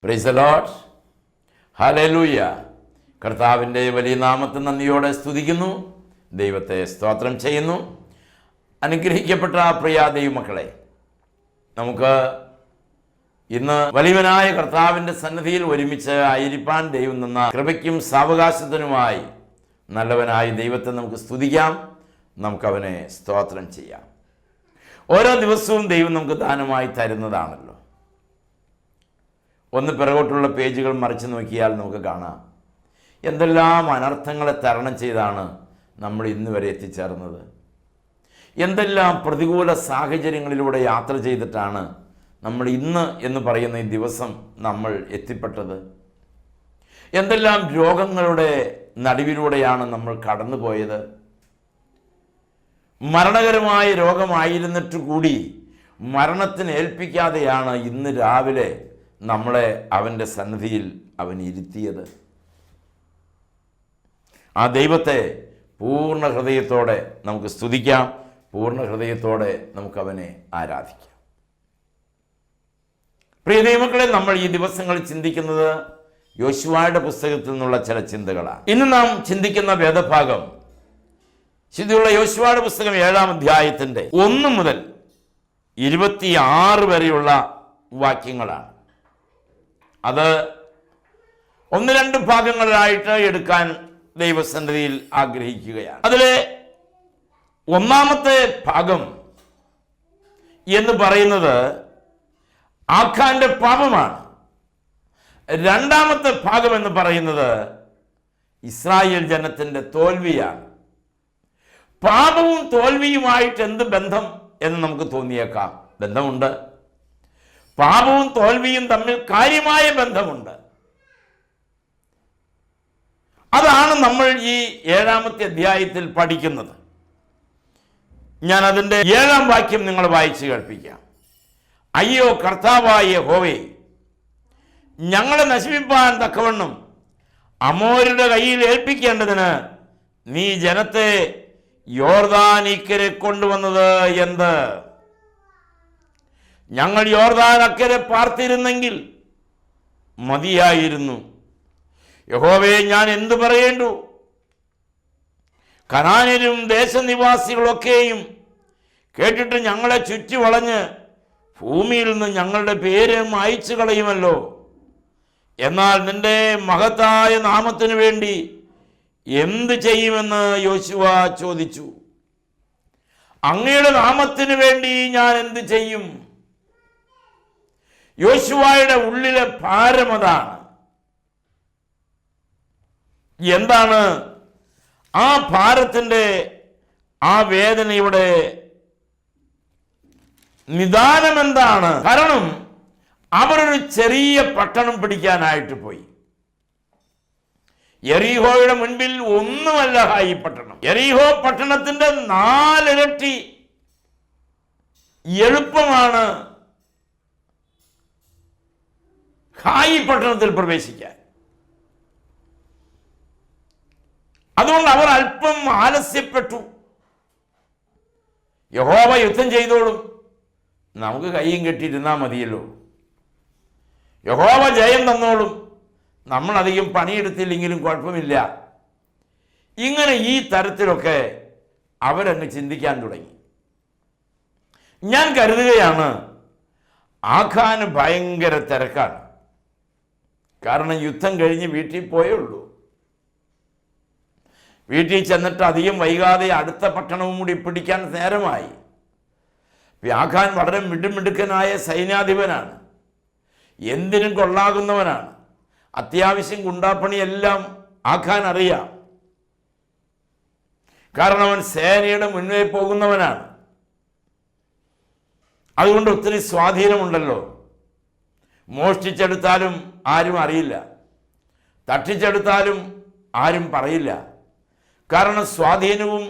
Price the Lord. Hallelujah. കർത്താവിൻ്റെ വലിയ നാമത്തെ നന്ദിയോടെ സ്തുതിക്കുന്നു, ദൈവത്തെ സ്തോത്രം ചെയ്യുന്നു. അനുഗ്രഹിക്കപ്പെട്ട പ്രിയ ദൈവമക്കളെ, നമുക്ക് ഇന്ന് വലിയവനായ കർത്താവിൻ്റെ സന്നിധിയിൽ ഒരുമിച്ച് ആയിരിക്കാൻ ദൈവം തന്ന കൃപയ്ക്കും സാവകാശത്തിനുമായി നല്ലവനായ ദൈവത്തെ നമുക്ക് സ്തുതിക്കാം, നമുക്കവനെ സ്തോത്രം ചെയ്യാം. ഓരോ ദിവസവും ദൈവം നമുക്ക് ദാനമായി തരുന്നതാണല്ലോ. ഒന്ന് പിറകോട്ടുള്ള പേജുകൾ മറിച്ച് നോക്കിയാൽ നമുക്ക് കാണാം എന്തെല്ലാം അനർത്ഥങ്ങളെ തരണം ചെയ്താണ് നമ്മൾ ഇന്ന് വരെ എത്തിച്ചേർന്നത്. എന്തെല്ലാം പ്രതികൂല സാഹചര്യങ്ങളിലൂടെ യാത്ര ചെയ്തിട്ടാണ് നമ്മൾ ഇന്ന് എന്ന് പറയുന്ന ഈ ദിവസം നമ്മൾ എത്തിപ്പെട്ടത്. എന്തെല്ലാം രോഗങ്ങളുടെ നടുവിലൂടെയാണ് നമ്മൾ കടന്നുപോയത്. മരണകരമായ രോഗമായിരുന്നിട്ട് കൂടി മരണത്തിന് ഏൽപ്പിക്കാതെയാണ് ഇന്ന് രാവിലെ നമ്മളെ അവൻ്റെ സന്നിധിയിൽ അവൻ ഇരുത്തിയത്. ആ ദൈവത്തെ പൂർണ്ണ ഹൃദയത്തോടെ നമുക്ക് സ്തുതിക്കാം, പൂർണ്ണ ഹൃദയത്തോടെ നമുക്കവനെ ആരാധിക്കാം. പ്രിയ ദൈവമക്കളെ, നമ്മൾ ഈ ദിവസങ്ങളിൽ ചിന്തിക്കുന്നത് യോശുവയുടെ പുസ്തകത്തിൽ നിന്നുള്ള ചില ചിന്തകളാണ്. ഇന്ന് നാം ചിന്തിക്കുന്ന വേദഭാഗം ശുദ്ധിയുള്ള യോശുവയുടെ പുസ്തകം 7-ാം അധ്യായത്തിൻ്റെ 1 മുതൽ 26 വരെയുള്ള വാക്യങ്ങളാണ്. അത് 1-2 ഭാഗങ്ങളിലായിട്ട് എടുക്കാൻ ദൈവസന്നിധിയിൽ ആഗ്രഹിക്കുകയാണ്. അതിലെ 1-ാമത്തെ ഭാഗം എന്ന് പറയുന്നത് ആഖാന്റെ പാപമാണ്. 2-ാമത്തെ ഭാഗം എന്ന് പറയുന്നത് ഇസ്രായേൽ ജനത്തിൻ്റെ തോൽവിയാണ്. പാപവും തോൽവിയുമായിട്ട് എന്ത് ബന്ധം എന്ന് നമുക്ക് തോന്നിയേക്കാം. ബന്ധമുണ്ട്. പാപവും തോൽവിയും തമ്മിൽ കാര്യമായ ബന്ധമുണ്ട്. അതാണ് നമ്മൾ ഈ 7-ാമത്തെ അധ്യായത്തിൽ പഠിക്കുന്നത്. ഞാൻ അതിൻ്റെ 7-ാം വാക്യം നിങ്ങൾ വായിച്ച് കേൾപ്പിക്കാം. അയ്യോ കർത്താവായ യഹോവേ, ഞങ്ങളെ നശിപ്പിപ്പാൻ തക്കവണ്ണം അമോരുടെ കയ്യിൽ ഏൽപ്പിക്കേണ്ടതിന് നീ ജനത്തെ യോർദാനിക്കരെ കൊണ്ടുവന്നത് എന്ത്? ഞങ്ങൾ യോർദാൻ അക്കരെ പാർത്തിരുന്നെങ്കിൽ മതിയായിരുന്നു. യഹോവേ, ഞാൻ എന്തു പറയേണ്ടു? കനാന്യരും ദേശനിവാസികളൊക്കെയും കേട്ടിട്ട് ഞങ്ങളെ ചുറ്റി വളഞ്ഞ് ഭൂമിയിൽ നിന്ന് ഞങ്ങളുടെ പേര് മായ്ച്ചു കളയുമല്ലോ. എന്നാൽ നിന്റെ മഹത്തായ നാമത്തിനു വേണ്ടി എന്ത് ചെയ്യുമെന്ന് യോശുവ ചോദിച്ചു. അങ്ങയുടെ നാമത്തിനു വേണ്ടി ഞാൻ എന്ത് ചെയ്യും? യോശുവയുടെ ഉള്ളിലെ ഭാരം അതാണ്. എന്താണ് ആ ഭാരത്തിൻ്റെ, ആ വേദനയുടെ നിദാനം എന്താണ്? കാരണം അവരൊരു ചെറിയ പട്ടണം പിടിക്കാനായിട്ട് പോയി. യെരിഹോയുടെ മുൻപിൽ ഒന്നുമല്ല ഹായി പട്ടണം. യെരിഹോ പട്ടണത്തിന്റെ 4 ഇരട്ടി എളുപ്പമാണ് ഹായി പട്ടണത്തിൽ പ്രവേശിക്കാൻ. അതുകൊണ്ട് അവർ അല്പം ആലസ്യപ്പെട്ടു. യഹോവ യുദ്ധം ചെയ്തോളും, നമുക്ക് കയ്യും കെട്ടിയിരുന്നാൽ മതിയല്ലോ. യഹോവ ജയം തന്നോളും, നമ്മളധികം പണിയെടുത്തില്ലെങ്കിലും കുഴപ്പമില്ല. ഇങ്ങനെ ഈ തരത്തിലൊക്കെ അവരങ്ങ് ചിന്തിക്കാൻ തുടങ്ങി. ഞാൻ കരുതുകയാണ് ആഖാന് ഭയങ്കര തിരക്കാണ്. കാരണം യുദ്ധം കഴിഞ്ഞ് വീട്ടിൽ പോയേ ഉള്ളൂ. വീട്ടിൽ ചെന്നിട്ട് അധികം വൈകാതെ അടുത്ത പട്ടണവും കൂടി പിടിക്കാൻ നേരമായി. ആഖാൻ വളരെ മിടുമിടുക്കനായ സൈന്യാധിപനാണ്, എന്തിനും കൊള്ളാകുന്നവനാണ്. അത്യാവശ്യം ഗുണ്ടാപ്പണിയെല്ലാം ആഖാൻ അറിയാം. കാരണം അവൻ സേനയുടെ മുന്നേ പോകുന്നവനാണ്. അതുകൊണ്ട് ഒത്തിരി സ്വാധീനമുണ്ടല്ലോ. മോഷ്ടിച്ചെടുത്താലും ആരും അറിയില്ല, തട്ടിച്ചെടുത്താലും ആരും പറയില്ല. കാരണം സ്വാധീനവും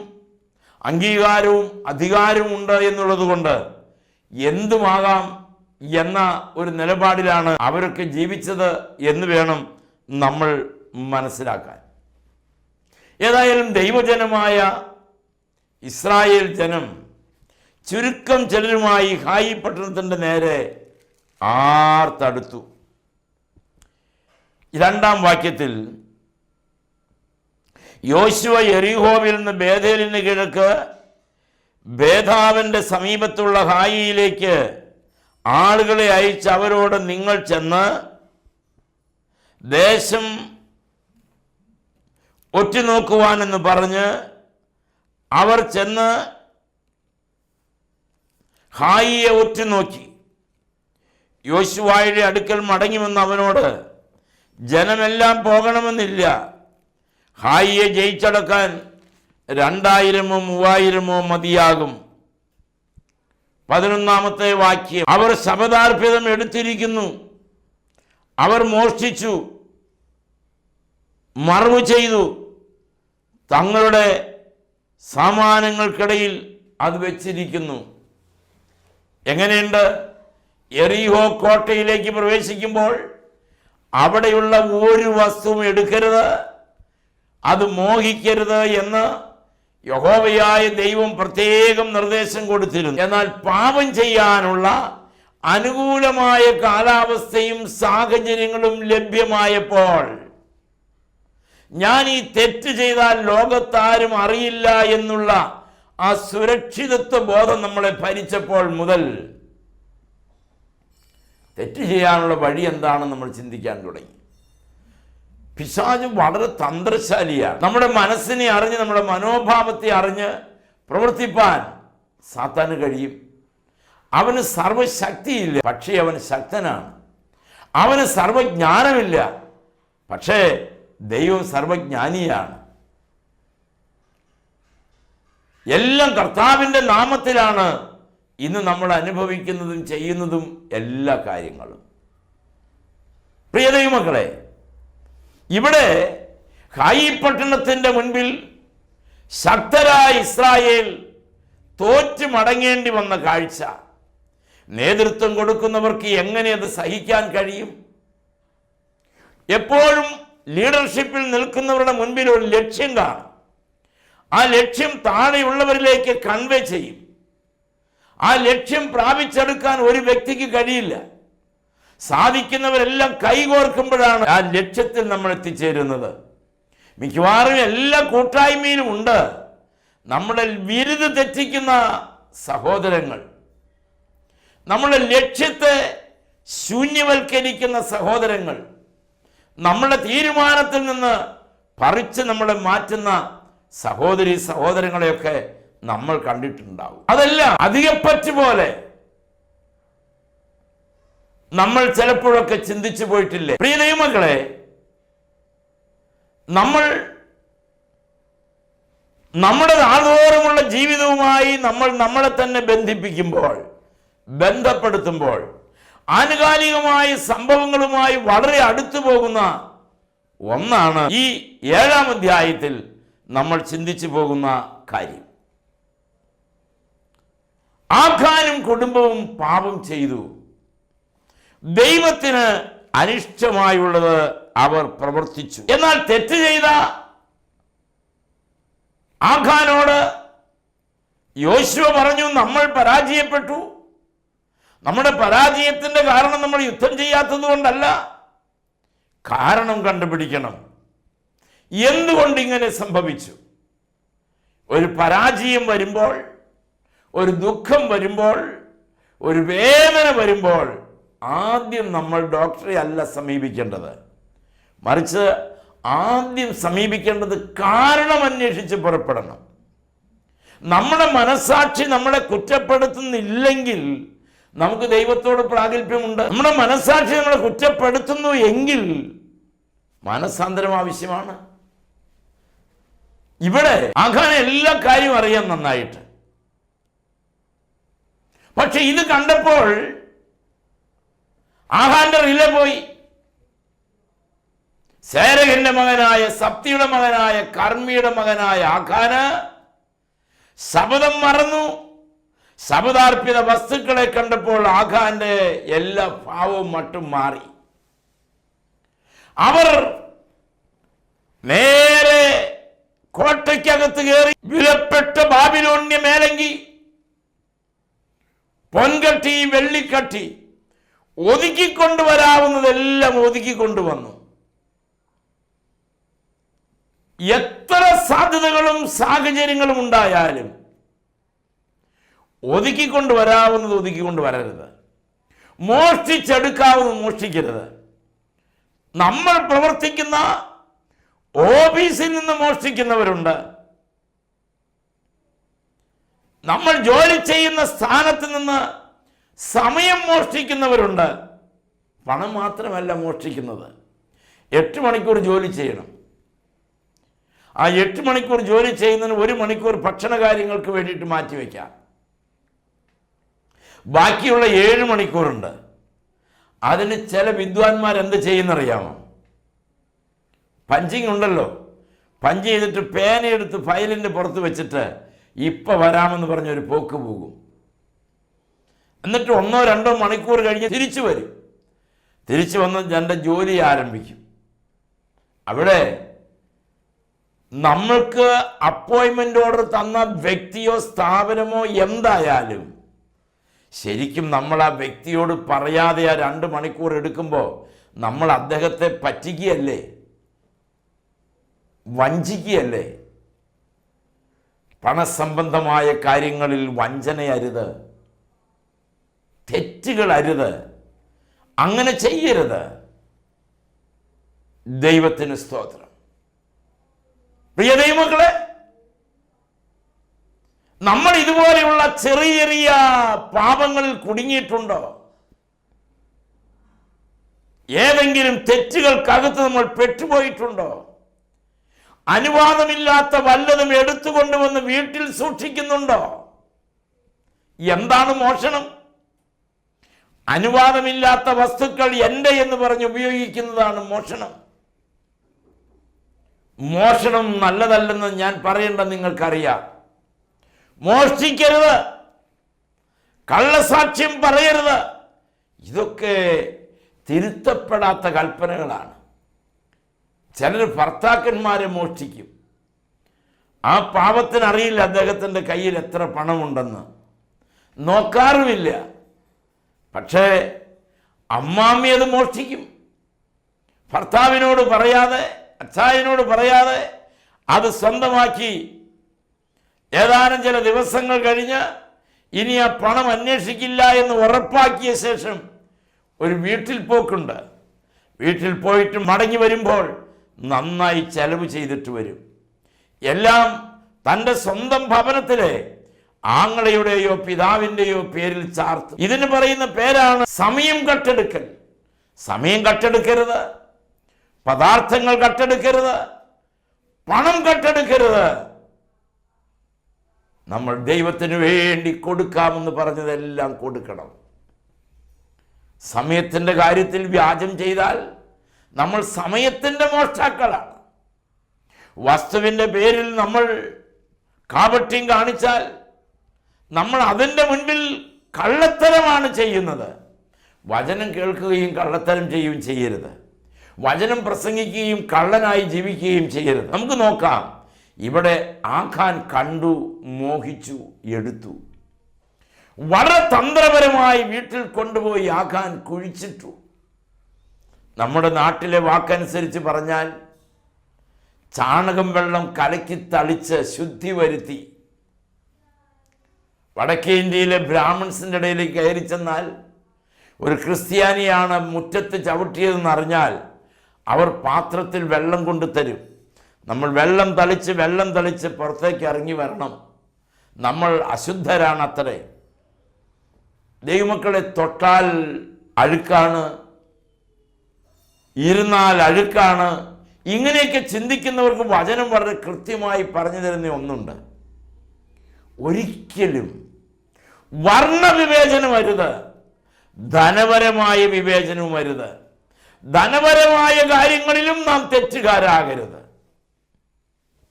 അംഗീകാരവും അധികാരവും ഉണ്ട് എന്നുള്ളത് കൊണ്ട് എന്തുമാകാം എന്ന ഒരു നിലപാടിലാണ് അവരൊക്കെ ജീവിച്ചത് എന്ന് വേണം നമ്മൾ മനസ്സിലാക്കാൻ. ഏതായാലും ദൈവജനമായ ഇസ്രായേൽ ജനം ചുരുക്കം ചിലരുമായി ഹായി പട്ടണത്തിൻ്റെ നേരെ ആർത്തടുത്തു. 2-ാം വാക്യത്തിൽ യോശുവ യെരിഹോവിൽ നിന്ന് ബേഥേലിന് കിഴക്ക് ബേഥാവിൻ്റെ സമീപത്തുള്ള ഹായിയിലേക്ക് ആളുകളെ അയച്ച് അവരോട് നിങ്ങൾ ചെന്ന് ദേശം ഒറ്റുനോക്കുവാനെന്ന് പറഞ്ഞ് അവർ ചെന്ന് ഹായിയെ ഒറ്റുനോക്കി. യോശുവയുടെ അടുക്കൽ മടങ്ങി വന്ന് അവനോട്, ജനമെല്ലാം പോകണമെന്നില്ല, ഹായിയെ ജയിച്ചടക്കാൻ 2000-ഓ 3000-ഓ മതിയാകും. 11-ാമത്തെ വാക്യം, അവർ ശപഥാർപ്പിതം എടുത്തിരിക്കുന്നു, അവർ മോഷ്ടിച്ചു, മറവു ചെയ്തു, തങ്ങളുടെ സാമാനങ്ങൾക്കിടയിൽ അത് വെച്ചിരിക്കുന്നു. എങ്ങനെയുണ്ട്? യെരിഹോ കോട്ടയിലേക്ക് പ്രവേശിക്കുമ്പോൾ അവിടെയുള്ള ഒരു വസ്തുവും എടുക്കരുത്, അത് മോഹിക്കരുത് എന്ന് യഹോവയായ ദൈവം പ്രത്യേകം നിർദ്ദേശം കൊടുത്തിരുന്നു. എന്നാൽ പാപം ചെയ്യാനുള്ള അനുകൂലമായ കാലാവസ്ഥയും സാഹചര്യങ്ങളും ലഭ്യമായപ്പോൾ, ഞാൻ ഈ തെറ്റ് ചെയ്താൽ ലോകത്താരും അറിയില്ല എന്നുള്ള ആ സുരക്ഷിതത്വ ബോധം നമ്മളെ ഭരിച്ചപ്പോൾ മുതൽ തെറ്റ് ചെയ്യാനുള്ള വഴി എന്താണെന്ന് നമ്മൾ ചിന്തിക്കാൻ തുടങ്ങി. പിശാച് വളരെ തന്ത്രശാലിയാണ്. നമ്മുടെ മനസ്സിനെ അറിഞ്ഞ്, നമ്മുടെ മനോഭാവത്തെ അറിഞ്ഞ് പ്രവർത്തിപ്പാൻ സാത്താന് കഴിയും. അവന് സർവശക്തിയില്ല, പക്ഷേ അവൻ ശക്തനാണ്. അവന് സർവജ്ഞാനമില്ല, പക്ഷേ ദൈവം സർവജ്ഞാനിയാണ്. എല്ലാം കർത്താവിൻ്റെ നാമത്തിലാണ് ഇന്ന് നമ്മൾ അനുഭവിക്കുന്നതും ചെയ്യുന്നതും എല്ലാ കാര്യങ്ങളും. പ്രിയ ദൈവമക്കളെ, ഇവിടെ ഹായി പട്ടണത്തിൻ്റെ മുൻപിൽ ശക്തരായ ഇസ്രായേൽ തോറ്റു മടങ്ങേണ്ടി വന്ന കാഴ്ച നേതൃത്വം കൊടുക്കുന്നവർക്ക് എങ്ങനെ അത് സഹിക്കാൻ കഴിയും? എപ്പോഴും ലീഡർഷിപ്പിൽ നിൽക്കുന്നവരുടെ മുൻപിൽ ഒരു ലക്ഷ്യം കാണും. ആ ലക്ഷ്യം താഴെയുള്ളവരിലേക്ക് കൺവേ ചെയ്യും. ആ ലക്ഷ്യം പ്രാപിച്ചെടുക്കാൻ ഒരു വ്യക്തിക്ക് കഴിയില്ല. സാധിക്കുന്നവരെല്ലാം കൈകോർക്കുമ്പോഴാണ് ആ ലക്ഷ്യത്തിൽ നമ്മൾ എത്തിച്ചേരുന്നത്. മിക്കവാറും എല്ലാ കൂട്ടായ്മയിലും ഉണ്ട് നമ്മുടെ വിരുത് തെറ്റിക്കുന്ന സഹോദരങ്ങൾ, നമ്മുടെ ലക്ഷ്യത്തെ ശൂന്യവൽക്കരിക്കുന്ന സഹോദരങ്ങൾ, നമ്മുടെ തീരുമാനത്തിൽ നിന്ന് പറിച്ച് നമ്മളെ മാറ്റുന്ന സഹോദരി സഹോദരങ്ങളെയൊക്കെ നമ്മൾ കണ്ടിട്ടുണ്ടാവും. അതെല്ലാം അധികപ്പറ്റ് പോലെ നമ്മൾ ചിലപ്പോഴൊക്കെ ചിന്തിച്ചു പോയിട്ടില്ലേ? പ്രിയ ദൈവമക്കളെ, നമ്മൾ നമ്മുടെ നാൾതോറുമുള്ള ജീവിതവുമായി നമ്മൾ നമ്മളെ തന്നെ ബന്ധപ്പെടുത്തുമ്പോൾ ആനുകാലികമായ സംഭവങ്ങളുമായി വളരെ അടുത്തു പോകുന്ന ഒന്നാണ് ഈ 7-ാം അധ്യായത്തിൽ നമ്മൾ ചിന്തിച്ചു പോകുന്ന കാര്യം. ആഖാനും കുടുംബവും പാപം ചെയ്തു, ദൈവത്തിന് അനിഷ്ടമായുള്ളത് അവർ പ്രവർത്തിച്ചു. എന്നാൽ തെറ്റ് ചെയ്ത ആഖാനോട് യോശുവ പറഞ്ഞു, നമ്മൾ പരാജയപ്പെട്ടു. നമ്മുടെ പരാജയത്തിന്റെ കാരണം നമ്മൾ യുദ്ധം ചെയ്യാത്തത് കൊണ്ടല്ല, കാരണം കണ്ടുപിടിക്കണം. എന്തുകൊണ്ട് ഇങ്ങനെ സംഭവിച്ചു? ഒരു പരാജയം വരുമ്പോൾ, ഒരു ദുഃഖം വരുമ്പോൾ, ഒരു വേദന വരുമ്പോൾ ആദ്യം നമ്മൾ ഡോക്ടറെ അല്ല സമീപിക്കേണ്ടത്, മറിച്ച് ആദ്യം സമീപിക്കേണ്ടത് കാരണം അന്വേഷിച്ച് പുറപ്പെടണം. നമ്മുടെ മനസ്സാക്ഷി നമ്മളെ കുറ്റപ്പെടുത്തുന്നില്ലെങ്കിൽ നമുക്ക് ദൈവത്തോട് പ്രാഗൽഭ്യമുണ്ട്. നമ്മുടെ മനസ്സാക്ഷി നമ്മളെ കുറ്റപ്പെടുത്തുന്നു എങ്കിൽ മനസ്സാന്തരം ആവശ്യമാണ്. ഇവിടെ ആഖാന് എല്ലാ കാര്യവും അറിയാൻ നന്നായിട്ട്. പക്ഷെ ഇത് കണ്ടപ്പോൾ ആഖാന്റെ റിലേ പോയി. സേരഹിന്റെ മകനായ, സപ്തിയുടെ മകനായ, കർമ്മിയുടെ മകനായ ആഖാന് ശപഥം മറന്നു. ശപഥാർപ്പിത വസ്തുക്കളെ കണ്ടപ്പോൾ ആഖാന്റെ എല്ലാ ഭാവവും മട്ടും മാറി. അവർ നേരെ കോട്ടയ്ക്കകത്ത് കയറി വിലപ്പെട്ട ബാബിലോണ്യ മേലങ്കി, പൊൻകട്ടി, വെള്ളിക്കട്ടി, ഒതുക്കിക്കൊണ്ടുവരാവുന്നതെല്ലാം ഒതുക്കിക്കൊണ്ടുവന്നു. എത്ര സാധ്യതകളും സാഹചര്യങ്ങളും ഉണ്ടായാലും ഒതുക്കിക്കൊണ്ട് വരാവുന്നത് ഒതുക്കിക്കൊണ്ട് വരരുത്. മോഷ്ടിച്ചെടുക്കാവുന്നത് മോഷ്ടിക്കരുത്. നമ്മൾ പ്രവർത്തിക്കുന്ന ഓഫീസിൽ നിന്ന് മോഷ്ടിക്കുന്നവരുണ്ട്. നമ്മൾ ജോലി ചെയ്യുന്ന സ്ഥാനത്ത് നിന്ന് സമയം മോഷ്ടിക്കുന്നവരുണ്ട്. പണം മാത്രമല്ല മോഷ്ടിക്കുന്നത്. 8 മണിക്കൂർ ജോലി ചെയ്യണം. ആ 8 മണിക്കൂർ ജോലി ചെയ്യുന്നതിന് 1 മണിക്കൂർ ഭക്ഷണ കാര്യങ്ങൾക്ക് വേണ്ടിയിട്ട് മാറ്റിവെക്കാം. ബാക്കിയുള്ള 7 മണിക്കൂറുണ്ട്. അതിന് ചില വിദ്വാൻമാർ എന്ത് ചെയ്യുന്നറിയാമോ? പഞ്ചിങ് ഉണ്ടല്ലോ, പഞ്ച് ചെയ്തിട്ട് പേനയെടുത്ത് ഫയലിൻ്റെ പുറത്ത് വെച്ചിട്ട് ഇപ്പം വരാമെന്ന് പറഞ്ഞൊരു പോക്ക് പോകും. എന്നിട്ട് 1-2 മണിക്കൂർ കഴിഞ്ഞ് തിരിച്ചു വരും. തിരിച്ചു വന്ന് എൻ്റെ ജോലി ആരംഭിക്കും. അവിടെ നമ്മൾക്ക് അപ്പോയിൻമെൻ്റ് ഓർഡർ തന്ന വ്യക്തിയോ സ്ഥാപനമോ എന്തായാലും ശരിക്കും നമ്മൾ ആ വ്യക്തിയോട് പറയാതെ ആ 2 മണിക്കൂർ എടുക്കുമ്പോൾ നമ്മൾ അദ്ദേഹത്തെ പറ്റിക്കുകയല്ലേ, വഞ്ചിക്കുകയല്ലേ. പണസംബന്ധമായ കാര്യങ്ങളിൽ വഞ്ചനയരുത്, തെറ്റുകൾ അരുത്, അങ്ങനെ ചെയ്യരുത്. ദൈവത്തിന് സ്തോത്രം. പ്രിയ ദൈവമക്കളെ, നമ്മൾ ഇതുപോലെയുള്ള ചെറിയ ചെറിയ പാപങ്ങളിൽ കുടുങ്ങിയിട്ടുണ്ടോ? ഏതെങ്കിലും തെറ്റുകൾക്കകത്ത് നമ്മൾ പെട്ടുപോയിട്ടുണ്ടോ? അനുവാദമില്ലാത്ത വല്ലതും എടുത്തുകൊണ്ടുവന്ന് വീട്ടിൽ സൂക്ഷിക്കുന്നുണ്ടോ? എന്താണ് മോഷണം? അനുവാദമില്ലാത്ത വസ്തുക്കൾ എൻ്റെ എന്ന് പറഞ്ഞ് ഉപയോഗിക്കുന്നതാണ് മോഷണം. മോഷണം നല്ലതല്ലെന്ന് ഞാൻ പറയേണ്ട നിങ്ങൾക്കറിയാം. മോഷ്ടിക്കരുത്, കള്ളസാക്ഷ്യം പറയരുത്. ഇതൊക്കെ തിരുത്തപ്പെടാത്ത കൽപ്പനകളാണ്. ചിലർ ഭർത്താക്കന്മാരെ മോഷ്ടിക്കും. ആ പാവത്തിനറിയില്ല അദ്ദേഹത്തിൻ്റെ കയ്യിൽ എത്ര പണമുണ്ടെന്ന്, നോക്കാറുമില്ല. പക്ഷേ അമ്മാമ്മി അത് മോഷ്ടിക്കും. ഭർത്താവിനോട് പറയാതെ, അച്ചായനോട് പറയാതെ അത് സ്വന്തമാക്കി ഏതാനും ചില ദിവസങ്ങൾ കഴിഞ്ഞ് ഇനി ആ പണം അന്വേഷിക്കില്ല എന്ന് ഉറപ്പാക്കിയ ശേഷം ഒരു വീട്ടിൽ പോക്കുണ്ട്. വീട്ടിൽ പോയിട്ട് മടങ്ങി വരുമ്പോൾ നന്നായി ചെലവ് ചെയ്തിട്ട് വരും. എല്ലാം തൻ്റെ സ്വന്തം ഭവനത്തിലെ ആങ്ങളയുടെയോ പിതാവിൻ്റെയോ പേരിൽ ചാർത്ത്. ഇതിന് പറയുന്ന പേരാണ് സമയം കട്ടെടുക്കൽ. സമയം കട്ടെടുക്കരുത്, പദാർത്ഥങ്ങൾ കട്ടെടുക്കരുത്, പണം കട്ടെടുക്കരുത്. നമ്മൾ ദൈവത്തിന് വേണ്ടി കൊടുക്കാമെന്ന് പറഞ്ഞതെല്ലാം കൊടുക്കണം. സമയത്തിൻ്റെ കാര്യത്തിൽ വ്യാജം ചെയ്താൽ നമ്മൾ സമയത്തിൻ്റെ മോഷ്ടാക്കളാണ്. വസ്തുവിൻ്റെ പേരിൽ നമ്മൾ കാപട്യം കാണിച്ചാൽ നമ്മൾ അതിൻ്റെ മുൻപിൽ കള്ളത്തരമാണ് ചെയ്യുന്നത്. വചനം കേൾക്കുകയും കള്ളത്തരം ചെയ്യുകയും ചെയ്യരുത്. വചനം പ്രസംഗിക്കുകയും കള്ളനായി ജീവിക്കുകയും ചെയ്യരുത്. നമുക്ക് നോക്കാം. ഇവിടെ ആഖാൻ കണ്ടു, മോഹിച്ചു, എടുത്തു. വളരെ തന്ത്രപരമായി വീട്ടിൽ കൊണ്ടുപോയി ആഖാൻ കുഴിച്ചിട്ടു. നമ്മുടെ നാട്ടിലെ വാക്കനുസരിച്ച് പറഞ്ഞാൽ ചാണകം വെള്ളം കലക്കി തളിച്ച് ശുദ്ധി വരുത്തി. വടക്കേ ഇന്ത്യയിലെ ബ്രാഹ്മൺസിൻ്റെ ഇടയിലേക്ക് കയറി ചെന്നാൽ ഒരു ക്രിസ്ത്യാനിയാണ് മുറ്റത്ത് ചവിട്ടിയതെന്ന് അറിഞ്ഞാൽ അവർ പാത്രത്തിൽ വെള്ളം കൊണ്ട് തരും. നമ്മൾ വെള്ളം തളിച്ച് പുറത്തേക്ക് ഇറങ്ങി വരണം. നമ്മൾ അശുദ്ധരാണ് അത്രേ. ദൈവമക്കളെ, തൊട്ടാൽ അഴുക്കാണ്, ഇരുന്നാൽ അഴുക്കാണ്. ഇങ്ങനെയൊക്കെ ചിന്തിക്കുന്നവർക്ക് വചനം വളരെ കൃത്യമായി പറഞ്ഞു തരുന്ന ഒന്നുണ്ട്. ഒരിക്കലും വർണ്ണവിവേചനം അരുത്, ധനപരമായ വിവേചനവും അരുത്. ധനപരമായ കാര്യങ്ങളിലും നാം തെറ്റുകാരാകരുത്.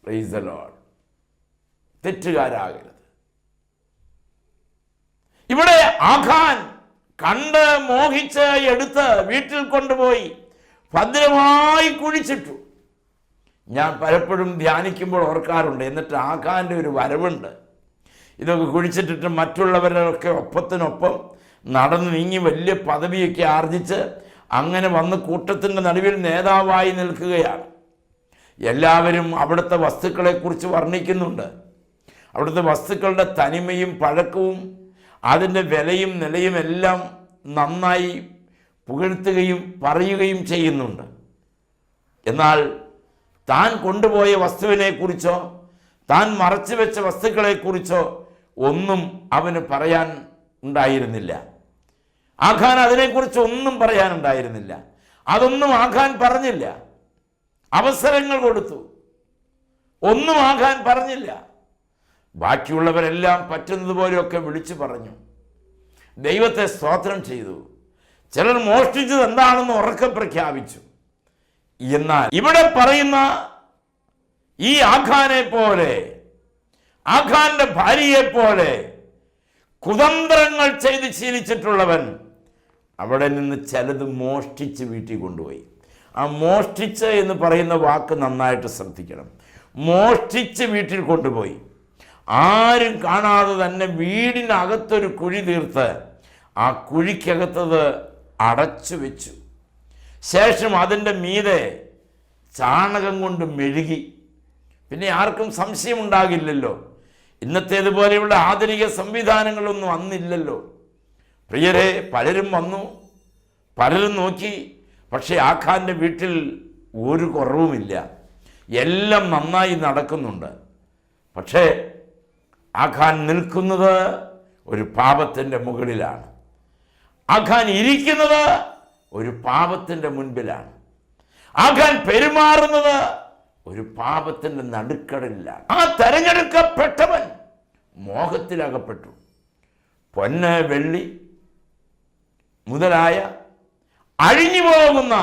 Praise the lord. തെറ്റുകാരാകരുത്. ഇവിടെ ആഖാൻ കണ്ട് മോഹിച്ച് എടുത്ത് വീട്ടിൽ കൊണ്ടുപോയി ഭദ്രമായി കുഴിച്ചിട്ടു. ഞാൻ പലപ്പോഴും ധ്യാനിക്കുമ്പോൾ ഓർക്കാറുണ്ട്. എന്നിട്ട് ആഖാൻ്റെ ഒരു വരവുണ്ട്. ഇതൊക്കെ കുഴിച്ചിട്ടിട്ട് മറ്റുള്ളവരൊക്കെ ഒപ്പത്തിനൊപ്പം നടന്ന് നീങ്ങി വലിയ പദവിയൊക്കെ ആർജിച്ച് അങ്ങനെ വന്ന് കൂട്ടത്തിൻ്റെ നടുവിൽ നേതാവായി നിൽക്കുകയാണ്. എല്ലാവരും അവിടുത്തെ വസ്തുക്കളെക്കുറിച്ച് വർണ്ണിക്കുന്നുണ്ട്. അവിടുത്തെ വസ്തുക്കളുടെ തനിമയും പഴക്കവും അതിൻ്റെ വിലയും നിലയും എല്ലാം നന്നായി പുകഴ്ത്തുകയും പറയുകയും ചെയ്യുന്നുണ്ട്. എന്നാൽ താൻ കൊണ്ടുപോയ വസ്തുവിനെക്കുറിച്ചോ താൻ മറച്ചു വെച്ച വസ്തുക്കളെക്കുറിച്ചോ ഒന്നും അവന് പറയാൻ ഉണ്ടായിരുന്നില്ല. ആഖാൻ അതിനെക്കുറിച്ച് ഒന്നും പറയാനുണ്ടായിരുന്നില്ല. അതൊന്നും ആഖാൻ പറഞ്ഞില്ല. അവസരങ്ങൾ കൊടുത്തു, ഒന്നും ആഖാൻ പറഞ്ഞില്ല. ബാക്കിയുള്ളവരെല്ലാം പറ്റുന്നത് പോലെയൊക്കെ വിളിച്ചു പറഞ്ഞു, ദൈവത്തെ സ്തോത്രം ചെയ്തു. ചിലർ മോഷ്ടിച്ചത് എന്താണെന്ന് ഉറക്കെ പ്രഖ്യാപിച്ചു. എന്നാൽ ഇവിടെ പറയുന്ന ഈ ആഖാനെ പോലെ, ആഖാന്റെ ഭാര്യയെ പോലെ കുതന്ത്രങ്ങൾ ചെയ്ത് ശീലിച്ചിട്ടുള്ളവൻ അവിടെ നിന്ന് ചിലത് മോഷ്ടിച്ച് വീട്ടിൽ കൊണ്ടുപോയി. ആ മോഷ്ടിച്ച് എന്ന് പറയുന്ന വാക്ക് നന്നായിട്ട് ശ്രദ്ധിക്കണം. മോഷ്ടിച്ച് വീട്ടിൽ കൊണ്ടുപോയി, ആരും കാണാതെ തന്നെ വീടിനകത്തൊരു കുഴി തീർത്ത് ആ കുഴിക്കകത്തത് അടച്ചു വെച്ചു. ശേഷം അതിൻ്റെ മീതെ ചാണകം കൊണ്ട് മെഴുകി. പിന്നെ ആർക്കും സംശയമുണ്ടാകില്ലല്ലോ. ഇന്നത്തേതുപോലെയുള്ള ആധുനിക സംവിധാനങ്ങളൊന്നും അന്നില്ലല്ലോ. പ്രിയരെ, പലരും വന്നു, പലരും നോക്കി. പക്ഷേ ആഖാന്റെ വീട്ടിൽ ഒരു കുറവുമില്ല, എല്ലാം നന്നായി നടക്കുന്നുണ്ട്. പക്ഷേ ആഖാൻ നിൽക്കുന്നത് ഒരു പാപത്തിൻ്റെ മുകളിലാണ്. ആഖാൻ ഇരിക്കുന്നത് ഒരു പാപത്തിൻ്റെ മുൻപിലാണ്. ആഖാൻ പെരുമാറുന്നത് ഒരു പാപത്തിൻ്റെ നടുക്കടലിലാണ്. ആ തെരഞ്ഞെടുക്കപ്പെട്ടവൻ മോഹത്തിലകപ്പെട്ടു. പൊന്ന്, വെള്ളി മുതലായ അഴിഞ്ഞു പോകുന്ന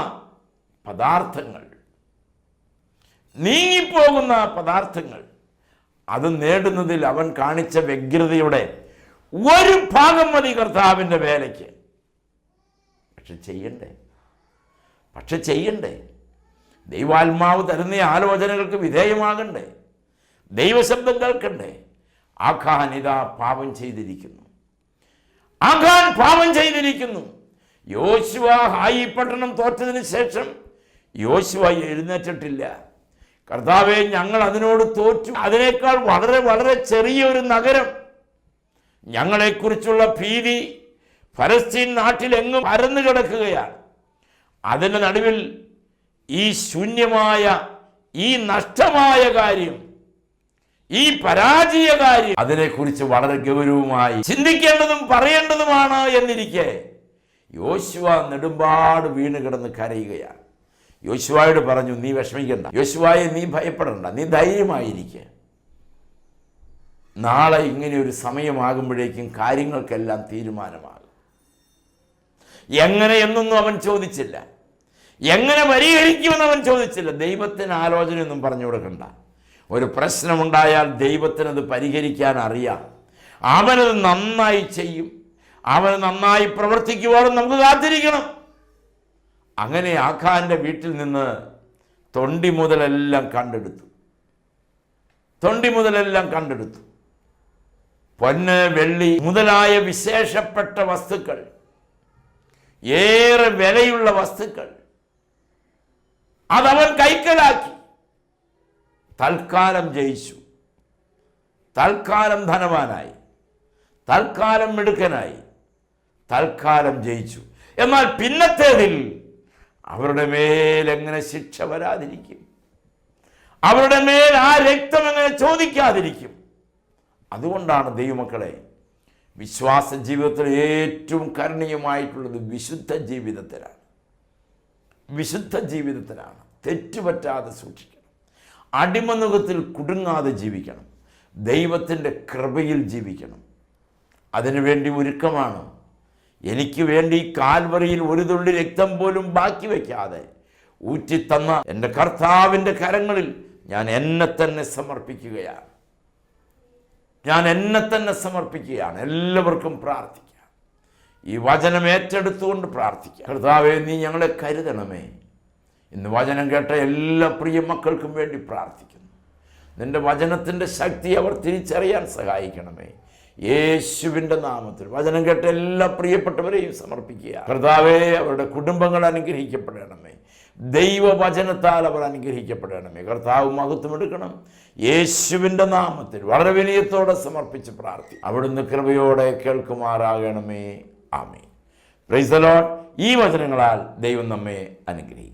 പദാർത്ഥങ്ങൾ, നീങ്ങിപ്പോകുന്ന പദാർത്ഥങ്ങൾ, അത് നേടുന്നതിൽ അവൻ കാണിച്ച വ്യഗ്രതയുടെ ഒരു ഭാഗം മതി കർത്താവിൻ്റെ വേലയ്ക്ക്. പക്ഷെ ചെയ്യണ്ടേ? ദൈവാത്മാവ് തരുന്ന ആലോചനകൾക്ക് വിധേയമാകണ്ടേ? ദൈവശബ്ദം കേൾക്കണ്ടേ? ആഖാൻ ഇതാ പാപം ചെയ്തിരിക്കുന്നു. ആഖാൻ പാപം ചെയ്തിരിക്കുന്നു. യോശുവ ഹായി പട്ടണം തോറ്റതിന് ശേഷം യോശുവ എഴുന്നേറ്റിട്ടില്ല. കർത്താവേ, ഞങ്ങൾ അതിനോട് തോറ്റു, അതിനേക്കാൾ വളരെ വളരെ ചെറിയൊരു നഗരം, ഞങ്ങളെക്കുറിച്ചുള്ള ഭീതി ഫലസ്തീൻ നാട്ടിലെങ്ങും പരന്നു കിടക്കുകയാണ്. അതിൻ്റെ നടുവിൽ ഈ ശൂന്യമായ, ഈ നഷ്ടമായ കാര്യം, ഈ പരാജയ കാര്യം, അതിനെക്കുറിച്ച് വളരെ ഗൗരവമായി ചിന്തിക്കേണ്ടതും പറയേണ്ടതുമാണ് എന്നിരിക്കെ യോശുവ നെടുമ്പാട് വീണ് കിടന്ന് കരയുകയാണ്. യോശുവയോട് പറഞ്ഞു, നീ വിഷമിക്കണ്ട, യോശുവയെ നീ ഭയപ്പെടണ്ട, നീ ധൈര്യമായിരിക്കുക. നാളെ ഇങ്ങനെ ഒരു സമയമാകുമ്പോഴേക്കും കാര്യങ്ങൾക്കെല്ലാം തീരുമാനമാകും. എങ്ങനെ എന്നൊന്നും അവൻ ചോദിച്ചില്ല, എങ്ങനെ പരിഹരിക്കുമെന്ന് അവൻ ചോദിച്ചില്ല. ദൈവത്തിന് ആലോചനയൊന്നും പറഞ്ഞു കൊടുക്കണ്ട. ഒരു പ്രശ്നമുണ്ടായാൽ ദൈവത്തിനത് പരിഹരിക്കാൻ അറിയാം. അവനത് നന്നായി ചെയ്യും, അവന് നന്നായി പ്രവർത്തിക്കുവാനും നമുക്ക് കാത്തിരിക്കണം. അങ്ങനെ ആഖാന്റെ വീട്ടിൽ നിന്ന് തൊണ്ടി മുതലെല്ലാം കണ്ടെടുത്തു. പൊന്ന്, വെള്ളി മുതലായ വിശേഷപ്പെട്ട വസ്തുക്കൾ, ഏറെ വിലയുള്ള വസ്തുക്കൾ, അതവൻ കൈക്കലാക്കി. തൽക്കാലം ജയിച്ചു, തൽക്കാലം ധനവാനായി, തൽക്കാലം മിടുക്കനായി, തൽക്കാലം ജയിച്ചു. എന്നാൽ പിന്നത്തേതിൽ അവരുടെ മേൽ എങ്ങനെ ശിക്ഷ വരാതിരിക്കും? അവരുടെ മേൽ ആ രക്തം എങ്ങനെ ചോദിക്കാതിരിക്കും? അതുകൊണ്ടാണ് ദൈവമക്കളെ, വിശ്വാസ ജീവിതത്തിൽ ഏറ്റവും കരുണീയമായിട്ടുള്ളത് വിശുദ്ധ ജീവിതത്തിലാണ്. തെറ്റുപറ്റാതെ സൂക്ഷിക്കണം, അടിമനുഖത്തിൽ കുടുങ്ങാതെ ജീവിക്കണം, ദൈവത്തിൻ്റെ കൃപയിൽ ജീവിക്കണം. അതിനുവേണ്ടി ഒരുക്കമാണ്. എനിക്ക് വേണ്ടി കാൽവറിയിൽ ഒരു തുള്ളി രക്തം പോലും ബാക്കി വയ്ക്കാതെ ഊറ്റിത്തന്ന എൻ്റെ കർത്താവിൻ്റെ കരങ്ങളിൽ ഞാൻ എന്നെ തന്നെ സമർപ്പിക്കുകയാണ്. എല്ലാവർക്കും പ്രാർത്ഥിക്കാം. ഈ വചനം ഏറ്റെടുത്തുകൊണ്ട് പ്രാർത്ഥിക്കാം. കർത്താവേ, നീ ഞങ്ങളെ കരുതണമേ. ഇന്ന് വചനം കേട്ട എല്ലാ പ്രിയ മക്കൾക്കും വേണ്ടി പ്രാർത്ഥിക്കുന്നു. നിന്റെ വചനത്തിൻ്റെ ശക്തി അവർ തിരിച്ചറിയാൻ സഹായിക്കണമേ. യേശുവിൻ്റെ നാമത്തിൽ വചനം കേട്ട എല്ലാ പ്രിയപ്പെട്ടവരെയും സമർപ്പിക്കുക. കർത്താവേ, അവരുടെ കുടുംബങ്ങൾ അനുഗ്രഹിക്കപ്പെടണമേ. ദൈവവചനത്താൽ അവർ അനുഗ്രഹിക്കപ്പെടണമേ. കർത്താവ് മഹത്വം എടുക്കണം. യേശുവിൻ്റെ നാമത്തിൽ വളരെ വിനയത്തോടെ സമർപ്പിച്ച് പ്രാർത്ഥി. അവിടുന്ന് കൃപയോടെ കേൾക്കുമാറാകണമേ. ആമേൻ. Praise the lord. ഈ വചനങ്ങളാൽ ദൈവം നമ്മെ അനുഗ്രഹിക്കും.